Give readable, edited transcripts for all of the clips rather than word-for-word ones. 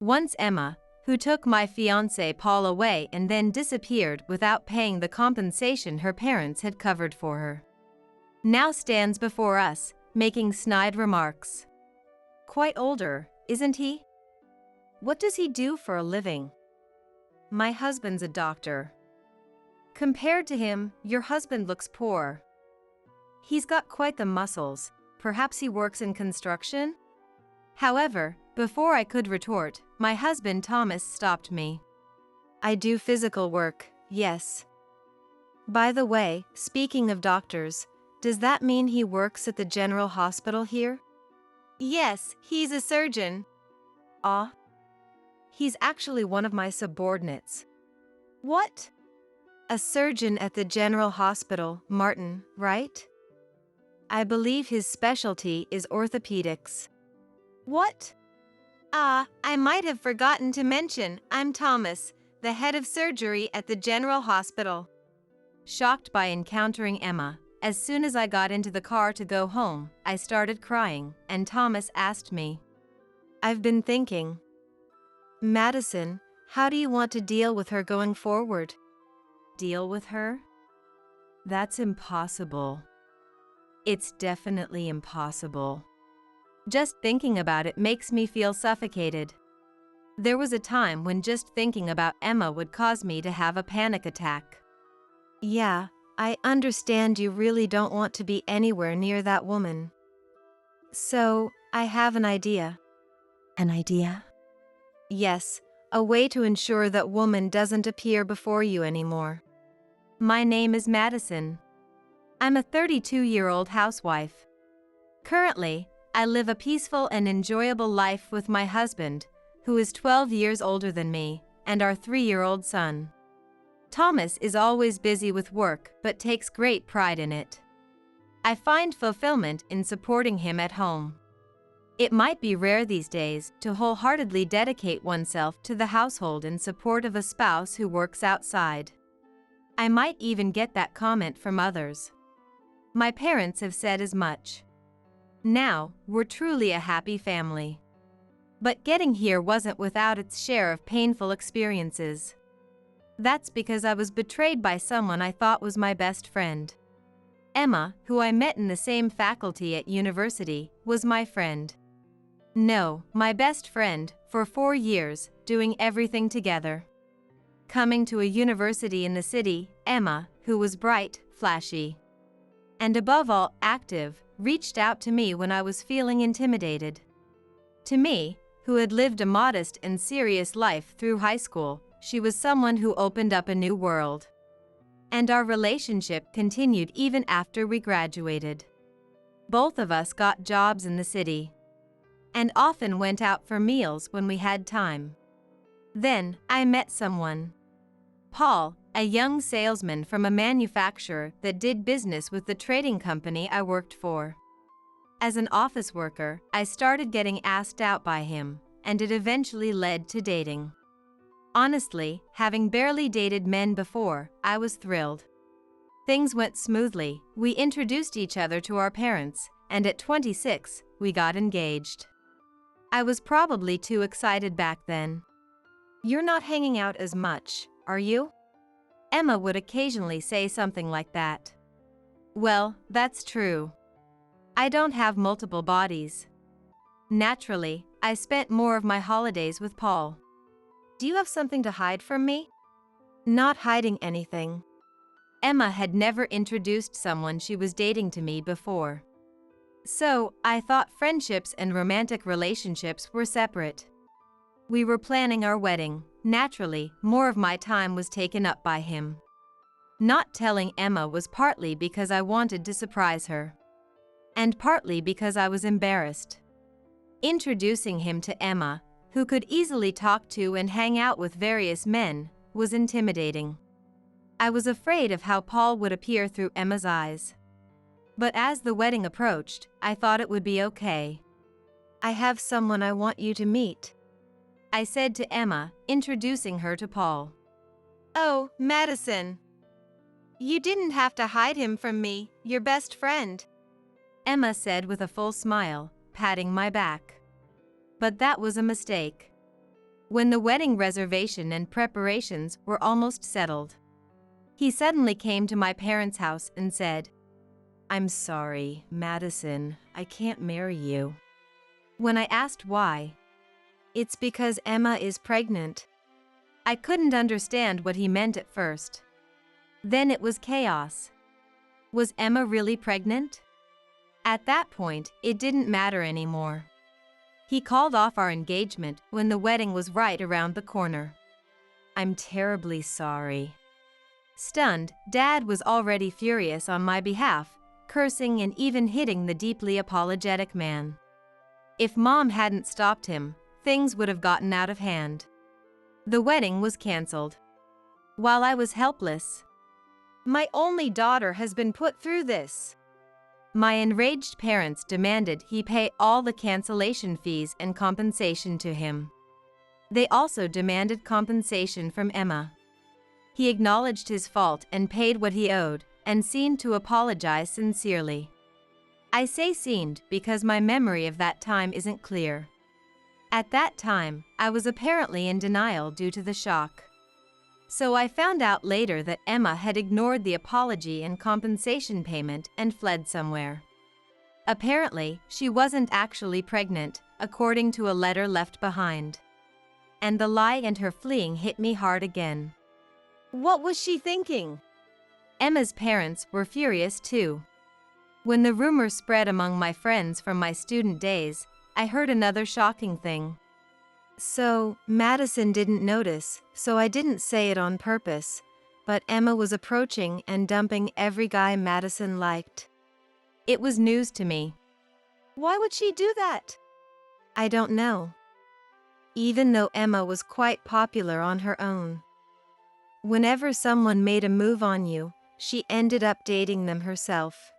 Once Emma, who took my fiancé Paul away and then disappeared without paying the compensation her parents had covered for her, now stands before us, making snide remarks. Quite older, isn't he? What does he do for a living? My husband's a doctor. Compared to him, your husband looks poor. He's got quite the muscles. Perhaps he works in construction? However, before I could retort, my husband Thomas stopped me. I do physical work, yes. By the way, speaking of doctors, does that mean he works at the general hospital here? Yes, he's a surgeon. Ah? He's actually one of my subordinates. What? A surgeon at the general hospital, Martin, right? I believe his specialty is orthopedics. What? I might have forgotten to mention, I'm Thomas, the head of surgery at the general hospital. Shocked by encountering Emma, as soon as I got into the car to go home, I started crying, and Thomas asked me, I've been thinking. Madison, how do you want to deal with her going forward? Deal with her? That's impossible. It's definitely impossible. Just thinking about it makes me feel suffocated. There was a time when just thinking about Emma would cause me to have a panic attack. Yeah, I understand you really don't want to be anywhere near that woman. So, I have an idea. An idea? Yes, a way to ensure that woman doesn't appear before you anymore. My name is Madison. I'm a 32-year-old housewife. Currently, I live a peaceful and enjoyable life with my husband, who is 12 years older than me, and our 3-year-old son. Thomas is always busy with work but takes great pride in it. I find fulfillment in supporting him at home. It might be rare these days to wholeheartedly dedicate oneself to the household in support of a spouse who works outside. I might even get that comment from others. My parents have said as much. Now, we're truly a happy family. But getting here wasn't without its share of painful experiences. That's because I was betrayed by someone I thought was my best friend. Emma, who I met in the same faculty at university, was my friend. No, my best friend, for 4 years, doing everything together. Coming to a university in the city, Emma, who was bright, flashy, and above all, active, reached out to me when I was feeling intimidated. To me, who had lived a modest and serious life through high school, she was someone who opened up a new world. And our relationship continued even after we graduated. Both of us got jobs in the city, and often went out for meals when we had time. Then, I met someone. Paul, a young salesman from a manufacturer that did business with the trading company I worked for. As an office worker, I started getting asked out by him, and it eventually led to dating. Honestly, having barely dated men before, I was thrilled. Things went smoothly, we introduced each other to our parents, and at 26, we got engaged. I was probably too excited back then. You're not hanging out as much, are you? Emma would occasionally say something like that. Well, that's true. I don't have multiple bodies. Naturally, I spent more of my holidays with Paul. Do you have something to hide from me? Not hiding anything. Emma had never introduced someone she was dating to me before. So, I thought friendships and romantic relationships were separate. We were planning our wedding. Naturally, more of my time was taken up by him. Not telling Emma was partly because I wanted to surprise her, and partly because I was embarrassed. Introducing him to Emma, who could easily talk to and hang out with various men, was intimidating. I was afraid of how Paul would appear through Emma's eyes. But as the wedding approached, I thought it would be okay. I have someone I want you to meet, I said to Emma, introducing her to Paul. Oh, Madison. You didn't have to hide him from me, your best friend, Emma said with a full smile, patting my back. But that was a mistake. When the wedding reservation and preparations were almost settled, he suddenly came to my parents' house and said, "I'm sorry, Madison, I can't marry you." When I asked why, "It's because Emma is pregnant." I couldn't understand what he meant at first. Then it was chaos. Was Emma really pregnant? At that point, it didn't matter anymore. He called off our engagement when the wedding was right around the corner. "I'm terribly sorry." Stunned, Dad was already furious on my behalf, cursing and even hitting the deeply apologetic man. If Mom hadn't stopped him, things would have gotten out of hand. The wedding was canceled. While I was helpless. "My only daughter has been put through this." My enraged parents demanded he pay all the cancellation fees and compensation to him. They also demanded compensation from Emma. He acknowledged his fault and paid what he owed, and seemed to apologize sincerely. I say seemed because my memory of that time isn't clear. At that time, I was apparently in denial due to the shock. So I found out later that Emma had ignored the apology and compensation payment and fled somewhere. Apparently, she wasn't actually pregnant, according to a letter left behind. And the lie and her fleeing hit me hard again. What was she thinking? Emma's parents were furious too. When the rumor spread among my friends from my student days, I heard another shocking thing. "So, Madison didn't notice, so I didn't say it on purpose, but Emma was approaching and dumping every guy Madison liked." It was news to me. Why would she do that? I don't know. Even though Emma was quite popular on her own. Whenever someone made a move on you, she ended up dating them herself.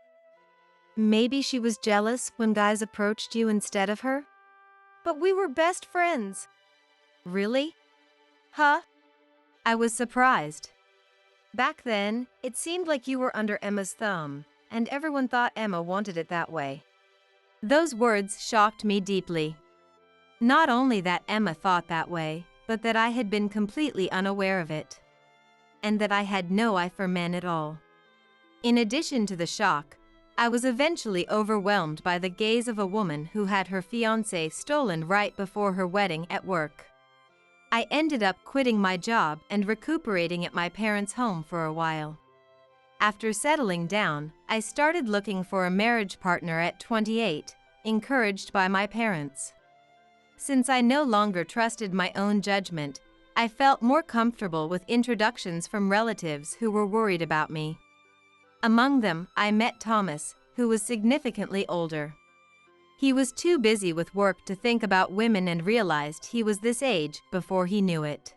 Maybe she was jealous when guys approached you instead of her? But we were best friends. Really? Huh? I was surprised. Back then, it seemed like you were under Emma's thumb, and everyone thought Emma wanted it that way. Those words shocked me deeply. Not only that Emma thought that way, but that I had been completely unaware of it. And that I had no eye for men at all. In addition to the shock, I was eventually overwhelmed by the gaze of a woman who had her fiancé stolen right before her wedding at work. I ended up quitting my job and recuperating at my parents' home for a while. After settling down, I started looking for a marriage partner at 28, encouraged by my parents. Since I no longer trusted my own judgment, I felt more comfortable with introductions from relatives who were worried about me. Among them, I met Thomas, who was significantly older. He was too busy with work to think about women and realized he was this age before he knew it.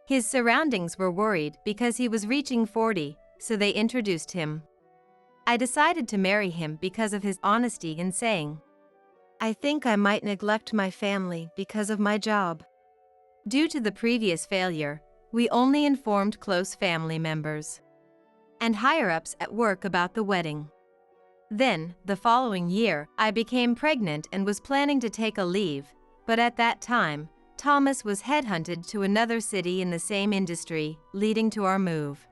His surroundings were worried because he was reaching 40, so they introduced him. I decided to marry him because of his honesty in saying, "I think I might neglect my family because of my job." Due to the previous failure, we only informed close family members and higher-ups at work about the wedding. Then, the following year, I became pregnant and was planning to take a leave, but at that time, Thomas was headhunted to another city in the same industry, leading to our move.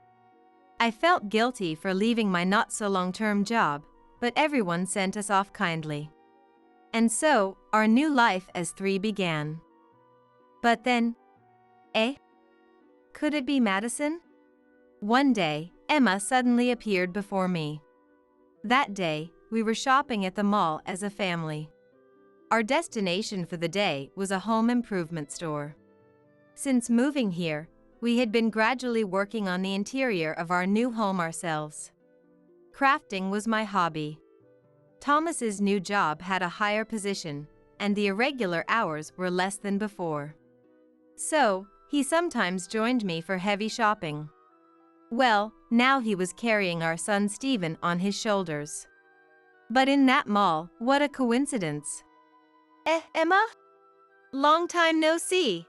I felt guilty for leaving my not-so-long-term job, but everyone sent us off kindly. And so, our new life as three began. But then, could it be Madison? One day, Emma suddenly appeared before me. That day, we were shopping at the mall as a family. Our destination for the day was a home improvement store. Since moving here, we had been gradually working on the interior of our new home ourselves. Crafting was my hobby. Thomas's new job had a higher position, and the irregular hours were less than before. So, he sometimes joined me for heavy shopping. Well, now he was carrying our son Stephen on his shoulders. But in that mall, what a coincidence. Emma? Long time no see.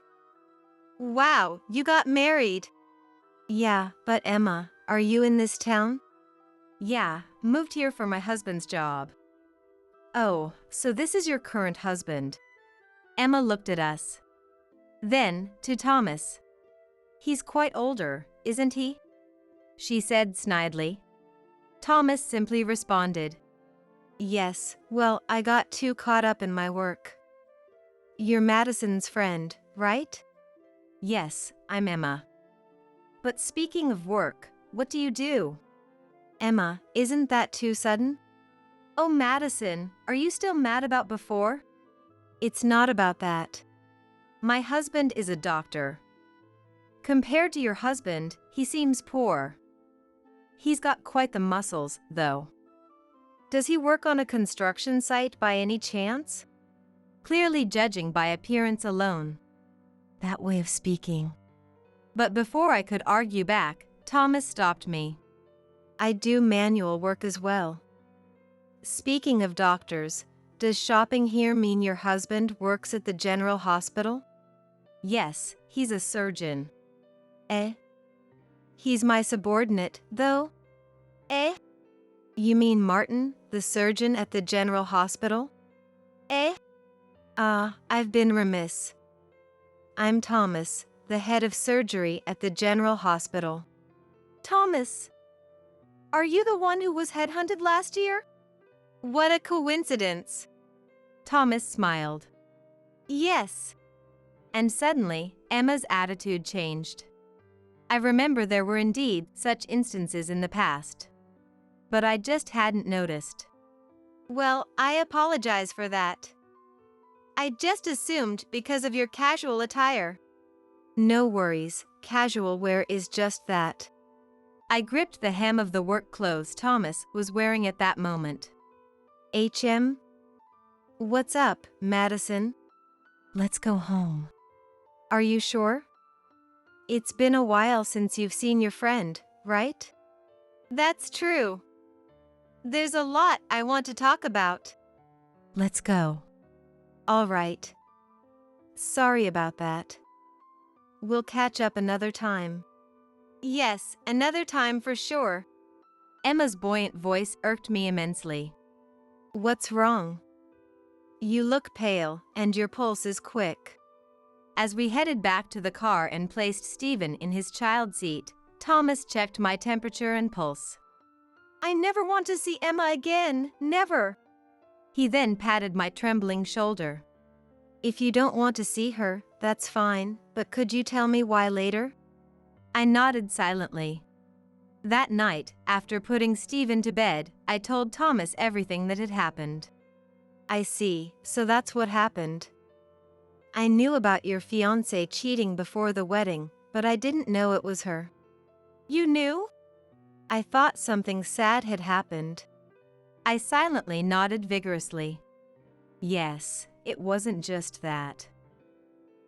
Wow, you got married. Yeah, but Emma, are you in this town? Yeah, moved here for my husband's job. Oh, so this is your current husband. Emma looked at us. Then, to Thomas. He's quite older, isn't he? She said snidely. Thomas simply responded, Yes, well, I got too caught up in my work. You're Madison's friend, right? Yes, I'm Emma. But speaking of work, what do you do? Emma, isn't that too sudden? Oh, Madison, are you still mad about before? It's not about that. My husband is a doctor. Compared to your husband, he seems poor. He's got quite the muscles, though. Does he work on a construction site by any chance? Clearly judging by appearance alone. That way of speaking. But before I could argue back, Thomas stopped me. I do manual work as well. Speaking of doctors, does shopping here mean your husband works at the general hospital? Yes, he's a surgeon. Eh? He's my subordinate, though? Eh? You mean Martin, the surgeon at the general hospital? Eh? I've been remiss. I'm Thomas, the head of surgery at the general hospital. Thomas! Are you the one who was headhunted last year? What a coincidence! Thomas smiled. Yes. And suddenly, Emma's attitude changed. I remember there were indeed such instances in the past. But I just hadn't noticed. Well, I apologize for that. I just assumed because of your casual attire. No worries, casual wear is just that. I gripped the hem of the work clothes Thomas was wearing at that moment. HM? What's up, Madison? Let's go home. Are you sure? It's been a while since you've seen your friend, right? That's true. There's a lot I want to talk about. Let's go. All right. Sorry about that. We'll catch up another time. Yes, another time for sure. Emma's buoyant voice irked me immensely. What's wrong? You look pale, and your pulse is quick. As we headed back to the car and placed Stephen in his child seat, Thomas checked my temperature and pulse. I never want to see Emma again, never. He then patted my trembling shoulder. If you don't want to see her, that's fine, but could you tell me why later? I nodded silently. That night, after putting Stephen to bed, I told Thomas everything that had happened. I see, so that's what happened. I knew about your fiancé cheating before the wedding, but I didn't know it was her. You knew? I thought something sad had happened. I silently nodded vigorously. Yes, it wasn't just that.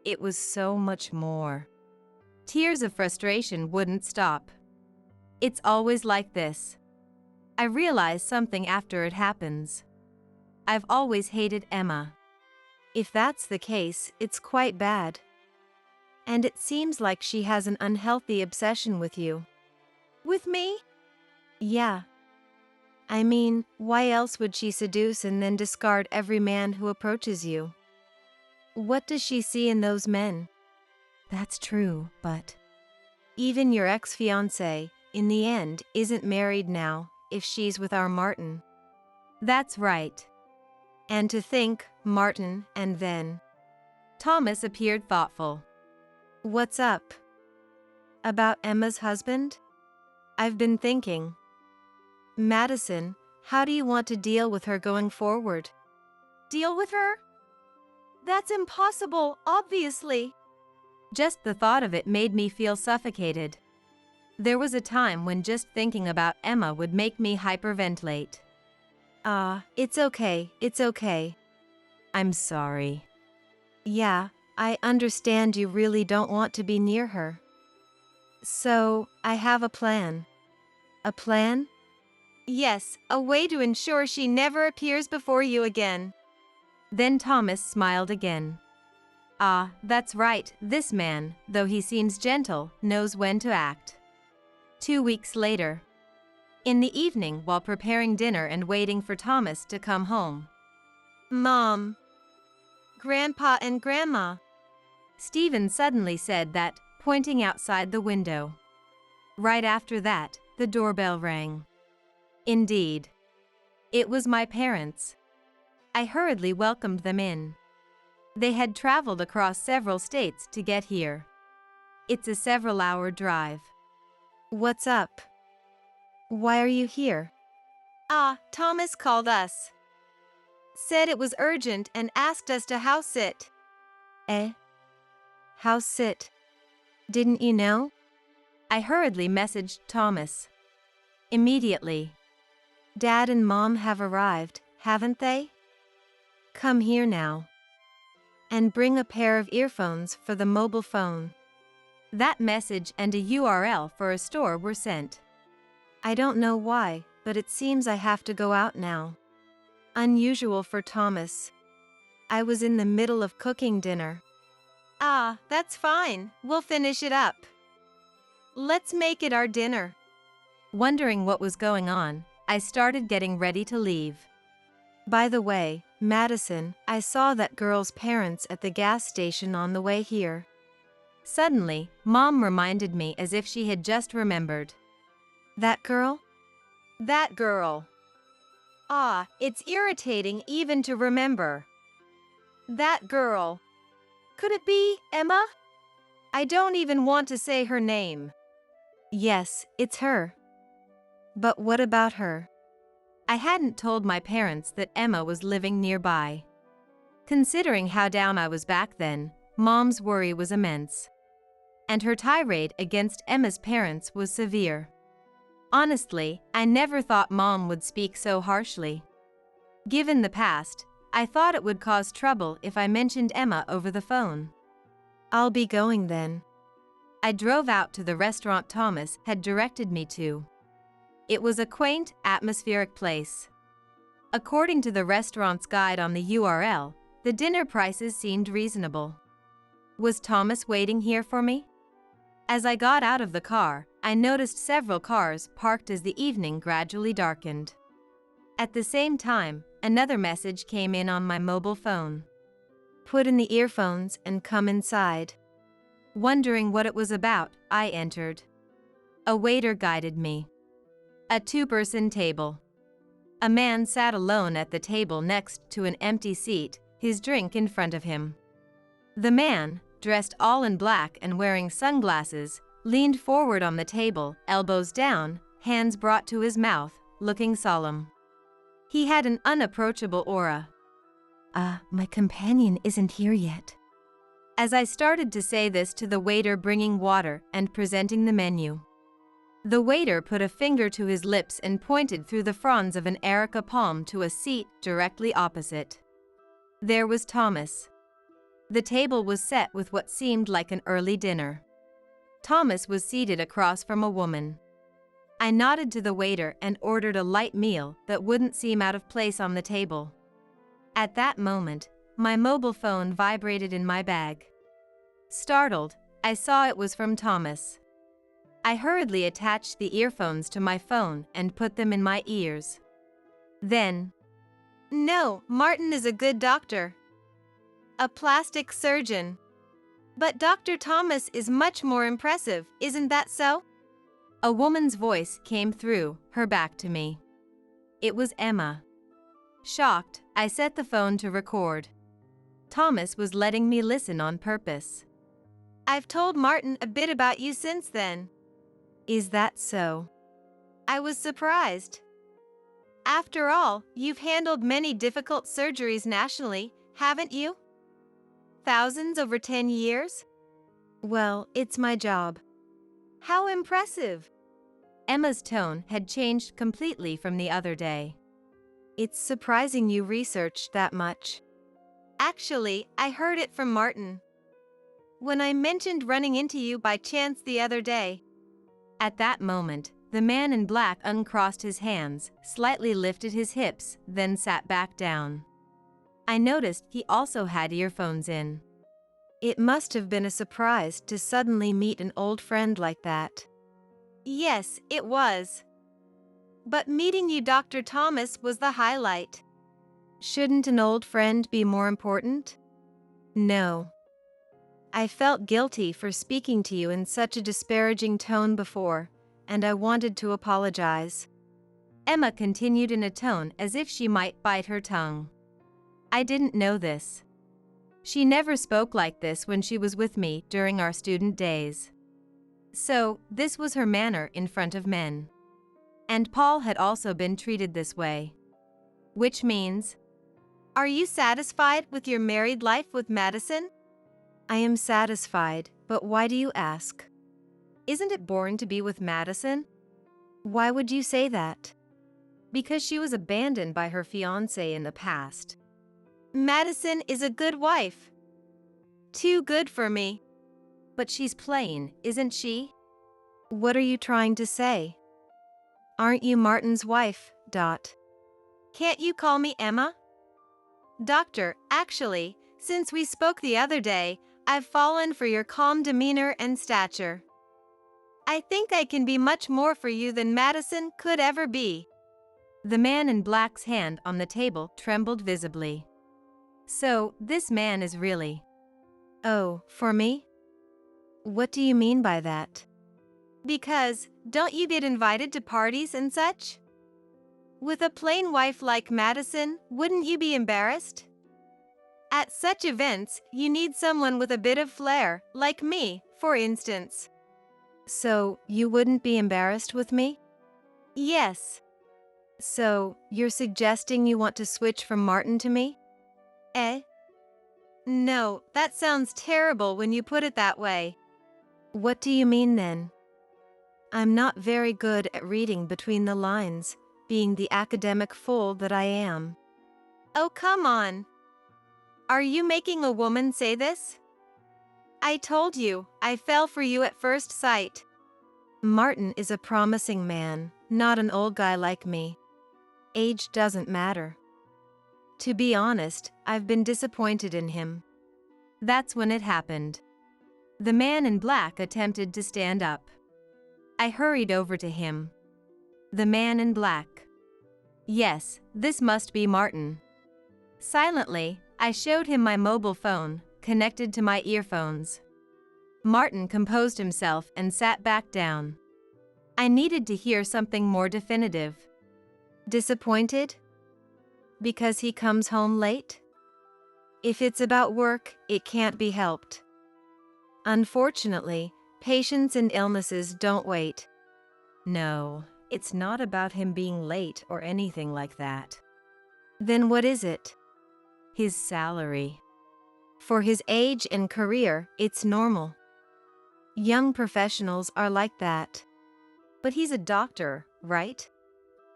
It was so much more. Tears of frustration wouldn't stop. It's always like this. I realize something after it happens. I've always hated Emma. If that's the case, it's quite bad. And it seems like she has an unhealthy obsession with you. With me? Yeah. I mean, why else would she seduce and then discard every man who approaches you? What does she see in those men? That's true, but... Even your ex-fiancé, in the end, isn't married now, if she's with our Martin. That's right. And to think, Martin, and then... Thomas appeared thoughtful. What's up? About Emma's husband? I've been thinking. Madison, how do you want to deal with her going forward? Deal with her? That's impossible, obviously. Just the thought of it made me feel suffocated. There was a time when just thinking about Emma would make me hyperventilate. It's okay. I'm sorry. Yeah, I understand you really don't want to be near her. So, I have a plan. A plan? Yes, a way to ensure she never appears before you again. Then Thomas smiled again. That's right, this man, though he seems gentle, knows when to act. 2 weeks later. In the evening, while preparing dinner and waiting for Thomas to come home. Mom. Grandpa and Grandma. Stephen suddenly said that, pointing outside the window. Right after that, the doorbell rang. Indeed. It was my parents. I hurriedly welcomed them in. They had traveled across several states to get here. It's a several-hour drive. What's up? Why are you here? Thomas called us. Said it was urgent and asked us to house sit. House sit? Didn't you know? I hurriedly messaged Thomas. Immediately. Dad and Mom have arrived, haven't they? Come here now. And bring a pair of earphones for the mobile phone. That message and a URL for a store were sent. I don't know why, but it seems I have to go out now. Unusual for Thomas. I was in the middle of cooking dinner. That's fine. We'll finish it up. Let's make it our dinner. Wondering what was going on, I started getting ready to leave. By the way, Madison, I saw that girl's parents at the gas station on the way here. Suddenly, Mom reminded me as if she had just remembered. That girl? That girl. It's irritating even to remember. That girl. Could it be Emma? I don't even want to say her name. Yes, it's her. But what about her? I hadn't told my parents that Emma was living nearby. Considering how down I was back then, Mom's worry was immense. And her tirade against Emma's parents was severe. Honestly, I never thought Mom would speak so harshly. Given the past, I thought it would cause trouble if I mentioned Emma over the phone. I'll be going then. I drove out to the restaurant Thomas had directed me to. It was a quaint, atmospheric place. According to the restaurant's guide on the URL, the dinner prices seemed reasonable. Was Thomas waiting here for me? As I got out of the car, I noticed several cars parked as the evening gradually darkened. At the same time, another message came in on my mobile phone. Put in the earphones and come inside. Wondering what it was about, I entered. A waiter guided me. A two-person table. A man sat alone at the table next to an empty seat, his drink in front of him. The man, dressed all in black and wearing sunglasses, leaned forward on the table, elbows down, hands brought to his mouth, looking solemn. He had an unapproachable aura. My companion isn't here yet. As I started to say this to the waiter bringing water and presenting the menu. The waiter put a finger to his lips and pointed through the fronds of an areca palm to a seat directly opposite. There was Thomas. The table was set with what seemed like an early dinner. Thomas was seated across from a woman. I nodded to the waiter and ordered a light meal that wouldn't seem out of place on the table. At that moment, my mobile phone vibrated in my bag. Startled, I saw it was from Thomas. I hurriedly attached the earphones to my phone and put them in my ears. Then, "No, Martin is a good doctor. A plastic surgeon. But Dr. Thomas is much more impressive, isn't that so?" A woman's voice came through, her back to me. It was Emma. Shocked, I set the phone to record. Thomas was letting me listen on purpose. "I've told Martin a bit about you since then." "Is that so?" I was surprised. "After all, you've handled many difficult surgeries nationally, haven't you? Thousands over 10 years? Well, it's my job." "How impressive." Emma's tone had changed completely from the other day. "It's surprising you researched that much." "Actually, I heard it from Martin. When I mentioned running into you by chance the other day." At that moment, the man in black uncrossed his hands, slightly lifted his hips, then sat back down. I noticed he also had earphones in. It must have been a surprise to suddenly meet an old friend like that. "Yes, it was. But meeting you, Dr. Thomas, was the highlight." "Shouldn't an old friend be more important?" "No. I felt guilty for speaking to you in such a disparaging tone before, and I wanted to apologize. Emma continued in a tone as if she might bite her tongue. I didn't know this. She never spoke like this when she was with me during our student days. So, this was her manner in front of men. And Paul had also been treated this way. Which means, are you satisfied with your married life with Madison? I am satisfied, but why do you ask? Isn't it boring to be with Madison? Why would you say that? Because she was abandoned by her fiancé in the past. Madison is a good wife. Too good for me. But she's plain, isn't she? What are you trying to say? Aren't you Martin's wife, Dot? Can't you call me Emma? Doctor, actually, since we spoke the other day, I've fallen for your calm demeanor and stature. I think I can be much more for you than Madison could ever be. The man in black's hand on the table trembled visibly. So, this man is really... Oh, for me? What do you mean by that? Because, don't you get invited to parties and such? With a plain wife like Madison, wouldn't you be embarrassed? At such events, you need someone with a bit of flair, like me, for instance. So, you wouldn't be embarrassed with me? Yes. So, you're suggesting you want to switch from Martin to me? Eh? No, that sounds terrible when you put it that way. What do you mean then? I'm not very good at reading between the lines, being the academic fool that I am. Oh, come on. Are you making a woman say this? I told you, I fell for you at first sight. Martin is a promising man, not an old guy like me. Age doesn't matter. To be honest, I've been disappointed in him. That's when it happened. The man in black attempted to stand up. I hurried over to him. The man in black. Yes, this must be Martin. Silently, I showed him my mobile phone, connected to my earphones. Martin composed himself and sat back down. I needed to hear something more definitive. Disappointed? Because he comes home late? If it's about work, it can't be helped. Unfortunately, patients and illnesses don't wait. No, it's not about him being late or anything like that. Then what is it? His salary. For his age and career, it's normal. Young professionals are like that. But he's a doctor, right?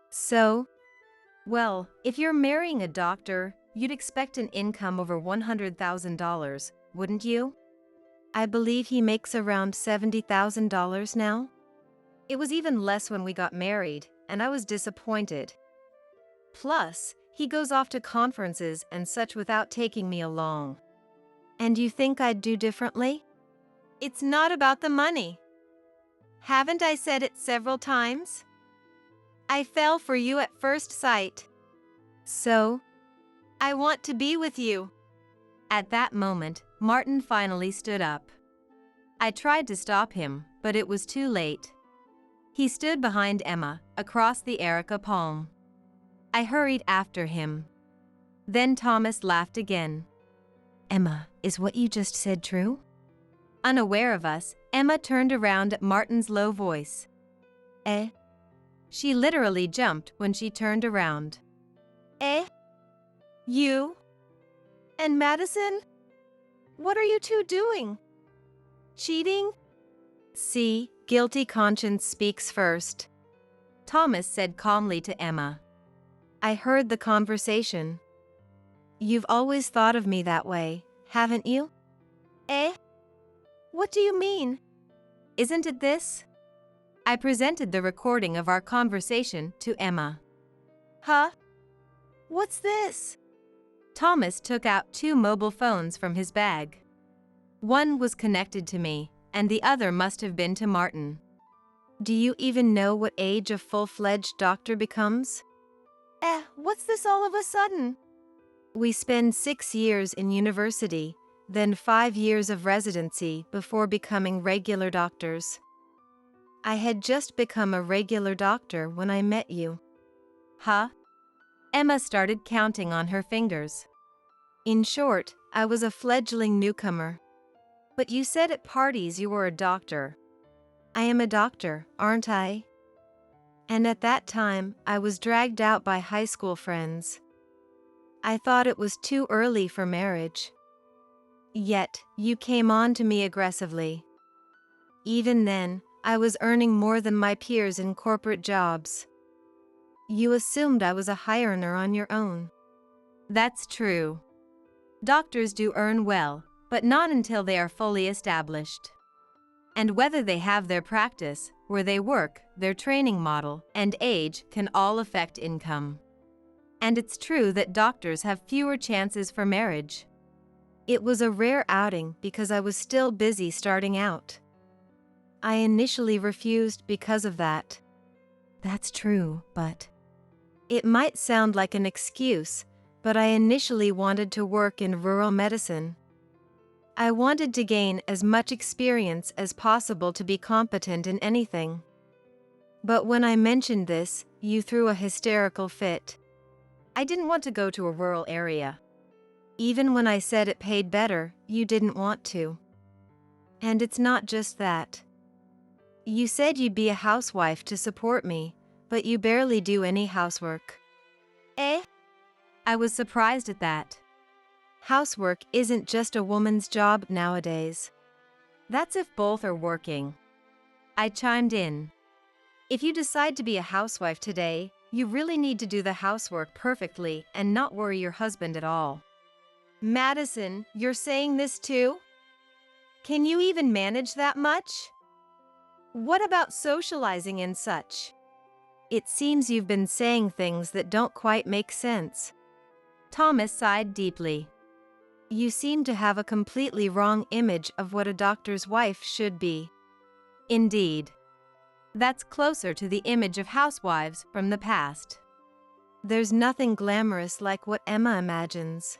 So? Well, if you're marrying a doctor, you'd expect an income over $100,000, wouldn't you? I believe he makes around $70,000 now. It was even less when we got married, and I was disappointed. Plus, he goes off to conferences and such without taking me along. And you think I'd do differently? It's not about the money. Haven't I said it several times? I fell for you at first sight. So? I want to be with you. At that moment, Martin finally stood up. I tried to stop him, but it was too late. He stood behind Emma, across the Erica palm. I hurried after him. Then Thomas laughed again. Emma, is what you just said true? Unaware of us, Emma turned around at Martin's low voice. Eh? She literally jumped when she turned around. Eh? You? And Madison? What are you two doing? Cheating? See, guilty conscience speaks first. Thomas said calmly to Emma. I heard the conversation. You've always thought of me that way, haven't you? Eh? What do you mean? Isn't it this? I presented the recording of our conversation to Emma. Huh? What's this? Thomas took out 2 mobile phones from his bag. One was connected to me, and the other must have been to Martin. Do you even know what age a full-fledged doctor becomes? What's this all of a sudden? We spend 6 years in university, then 5 years of residency before becoming regular doctors. I had just become a regular doctor when I met you. Huh? Emma started counting on her fingers. In short, I was a fledgling newcomer. But you said at parties you were a doctor. I am a doctor, aren't I? And at that time, I was dragged out by high school friends. I thought it was too early for marriage. Yet, you came on to me aggressively. Even then, I was earning more than my peers in corporate jobs. You assumed I was a high earner on your own. That's true. Doctors do earn well, but not until they are fully established. And whether they have their practice, where they work, their training model, and age can all affect income. And it's true that doctors have fewer chances for marriage. It was a rare outing because I was still busy starting out. I initially refused because of that. That's true, but... It might sound like an excuse, but I initially wanted to work in rural medicine. I wanted to gain as much experience as possible to be competent in anything. But when I mentioned this, you threw a hysterical fit. I didn't want to go to a rural area. Even when I said it paid better, you didn't want to. And it's not just that. You said you'd be a housewife to support me, but you barely do any housework. Eh? I was surprised at that. Housework isn't just a woman's job nowadays. That's if both are working. I chimed in. If you decide to be a housewife today, you really need to do the housework perfectly and not worry your husband at all. Madison, you're saying this too? Can you even manage that much? What about socializing and such? It seems you've been saying things that don't quite make sense. Thomas sighed deeply. You seem to have a completely wrong image of what a doctor's wife should be. Indeed. That's closer to the image of housewives from the past. There's nothing glamorous like what Emma imagines.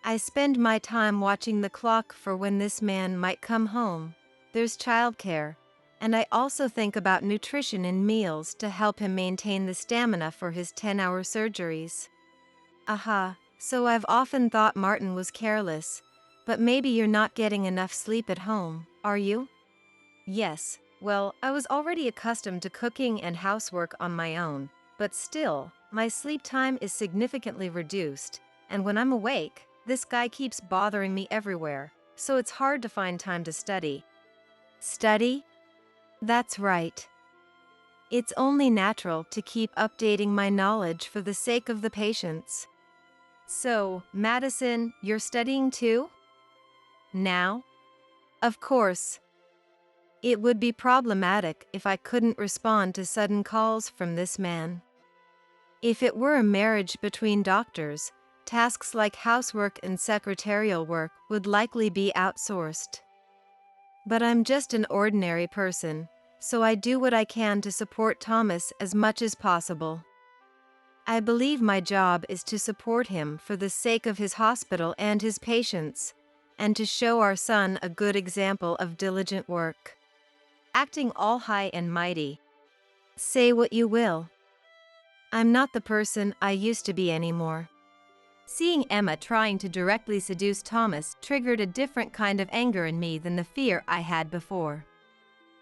I spend my time watching the clock for when this man might come home. There's childcare, and I also think about nutrition in meals to help him maintain the stamina for his 10-hour surgeries. Aha, so I've often thought Martin was careless, but maybe you're not getting enough sleep at home, are you? Yes, well, I was already accustomed to cooking and housework on my own, but still, my sleep time is significantly reduced, and when I'm awake, this guy keeps bothering me everywhere, so it's hard to find time to study. Study? That's right. It's only natural to keep updating my knowledge for the sake of the patients. So, Madison, you're studying too? Now? Of course. It would be problematic if I couldn't respond to sudden calls from this man. If it were a marriage between doctors, tasks like housework and secretarial work would likely be outsourced. But I'm just an ordinary person, so I do what I can to support Thomas as much as possible. I believe my job is to support him for the sake of his hospital and his patients, and to show our son a good example of diligent work. Acting all high and mighty. Say what you will. I'm not the person I used to be anymore. Seeing Emma trying to directly seduce Thomas triggered a different kind of anger in me than the fear I had before.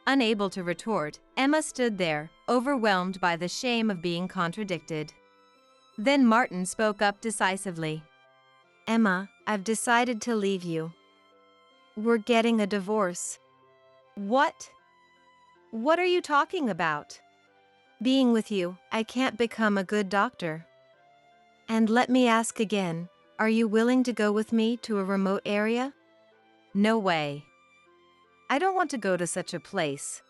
Unable to retort, Emma stood there, overwhelmed by the shame of being contradicted. Then Martin spoke up decisively. Emma, I've decided to leave you. We're getting a divorce. What? What are you talking about? Being with you, I can't become a good doctor. And let me ask again, are you willing to go with me to a remote area? No way. I don't want to go to such a place.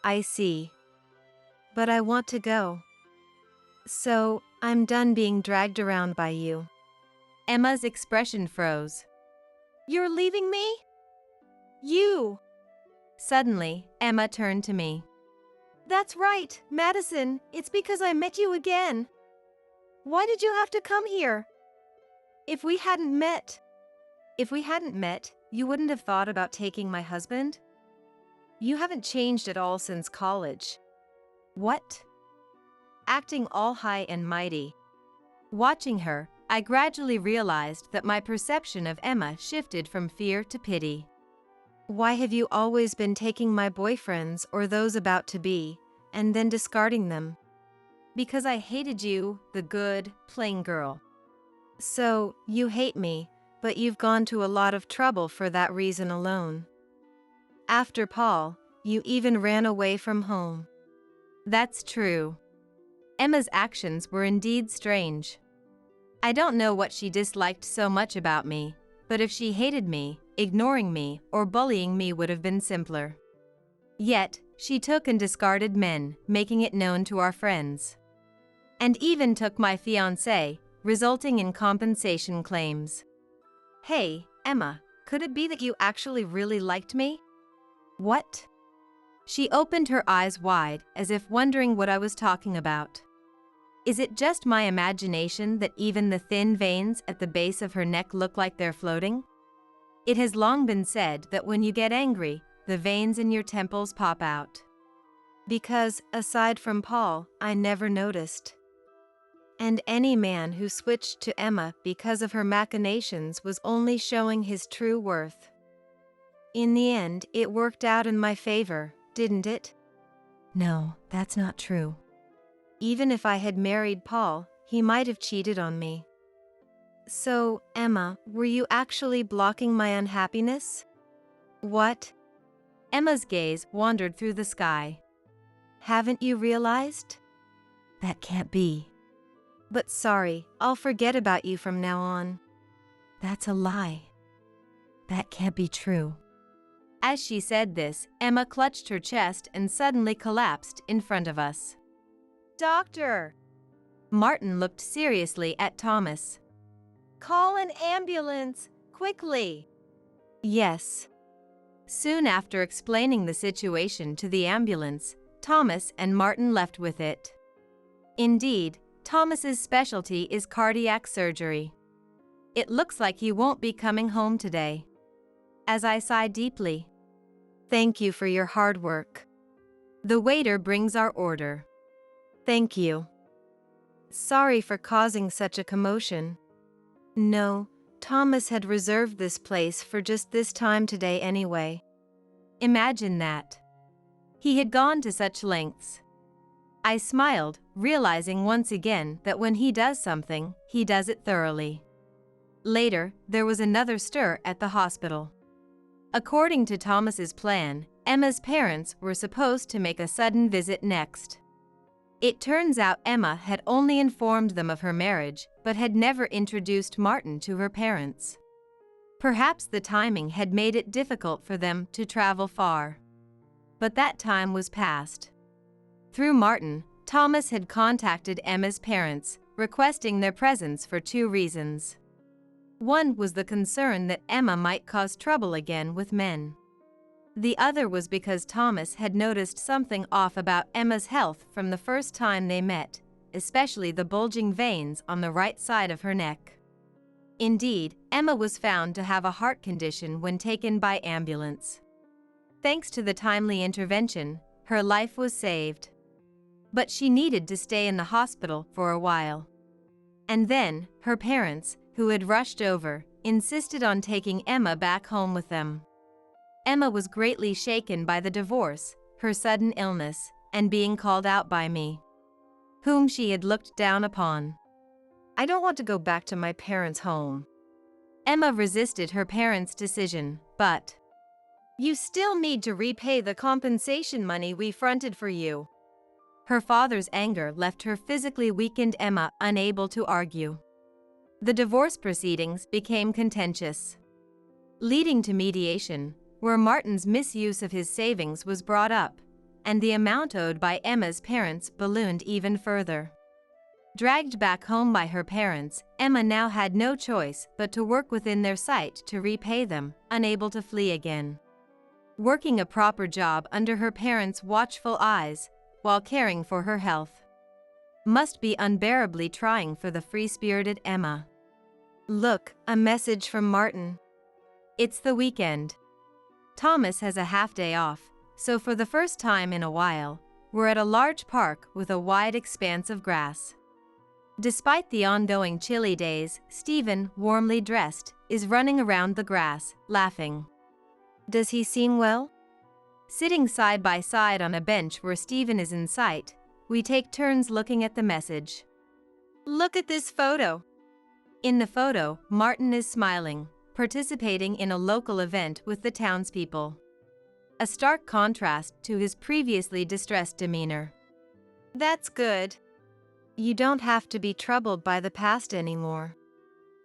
I see. But I want to go. So, I'm done being dragged around by you. Emma's expression froze. You're leaving me? You! Suddenly, Emma turned to me. That's right, Madison, it's because I met you again. Why did you have to come here? If we hadn't met... If we hadn't met, you wouldn't have thought about taking my husband? You haven't changed at all since college. What? Acting all high and mighty. Watching her, I gradually realized that my perception of Emma shifted from fear to pity. Why have you always been taking my boyfriends or those about to be, and then discarding them? Because I hated you, the good, plain girl. So, you hate me, but you've gone to a lot of trouble for that reason alone. After Paul, you even ran away from home. That's true. Emma's actions were indeed strange. I don't know what she disliked so much about me, but if she hated me, ignoring me or bullying me would have been simpler. Yet, she took and discarded men, making it known to our friends. And even took my fiancé, resulting in compensation claims. Hey, Emma, could it be that you actually really liked me? What? She opened her eyes wide, as if wondering what I was talking about. Is it just my imagination that even the thin veins at the base of her neck look like they're floating? It has long been said that when you get angry, the veins in your temples pop out. Because, aside from Paul, I never noticed. And any man who switched to Emma because of her machinations was only showing his true worth. In the end, it worked out in my favor, didn't it? No, that's not true. Even if I had married Paul, he might have cheated on me. So, Emma, were you actually blocking my unhappiness? What? Emma's gaze wandered through the sky. Haven't you realized? That can't be. But sorry, I'll forget about you from now on. That's a lie. That can't be true. As she said this, Emma clutched her chest and suddenly collapsed in front of us. Doctor! Martin looked seriously at Thomas. Call an ambulance, quickly! Yes. Soon after explaining the situation to the ambulance, Thomas and Martin left with it. Indeed, Thomas's specialty is cardiac surgery. It looks like he won't be coming home today. As I sigh deeply. Thank you for your hard work. The waiter brings our order. Thank you. Sorry for causing such a commotion. No, Thomas had reserved this place for just this time today anyway. Imagine that. He had gone to such lengths. I smiled, realizing once again that when he does something, he does it thoroughly. Later, there was another stir at the hospital. According to Thomas's plan, Emma's parents were supposed to make a sudden visit next. It turns out Emma had only informed them of her marriage, but had never introduced Martin to her parents. Perhaps the timing had made it difficult for them to travel far. But that time was past. Through Martin, Thomas had contacted Emma's parents, requesting their presence for two reasons. One was the concern that Emma might cause trouble again with men. The other was because Thomas had noticed something off about Emma's health from the first time they met, especially the bulging veins on the right side of her neck. Indeed, Emma was found to have a heart condition when taken by ambulance. Thanks to the timely intervention, her life was saved. But she needed to stay in the hospital for a while. And then, her parents, who had rushed over, insisted on taking Emma back home with them. Emma was greatly shaken by the divorce, her sudden illness, and being called out by me, whom she had looked down upon. I don't want to go back to my parents' home. Emma resisted her parents' decision, but you still need to repay the compensation money we fronted for you. Her father's anger left her physically weakened Emma unable to argue. The divorce proceedings became contentious, leading to mediation, where Martin's misuse of his savings was brought up, and the amount owed by Emma's parents ballooned even further. Dragged back home by her parents, Emma now had no choice but to work within their sight to repay them, unable to flee again. Working a proper job under her parents' watchful eyes, while caring for her health, must be unbearably trying for the free-spirited Emma. Look, a message from Martin. It's the weekend. Thomas has a half-day off, so for the first time in a while, we're at a large park with a wide expanse of grass. Despite the ongoing chilly days, Stephen, warmly dressed, is running around the grass, laughing. Does he seem well? Sitting side by side on a bench where Stephen is in sight, we take turns looking at the message. Look at this photo. In the photo, Martin is smiling, participating in a local event with the townspeople. A stark contrast to his previously distressed demeanor. That's good. You don't have to be troubled by the past anymore.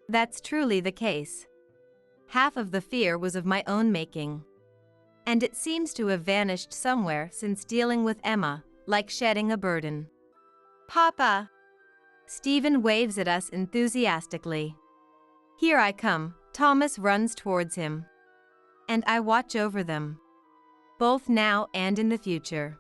That's truly the case. Half of the fear was of my own making. And it seems to have vanished somewhere since dealing with Emma, like shedding a burden. Papa! Stephen waves at us enthusiastically. Here I come. Thomas runs towards him. And I watch over them. Both now and in the future.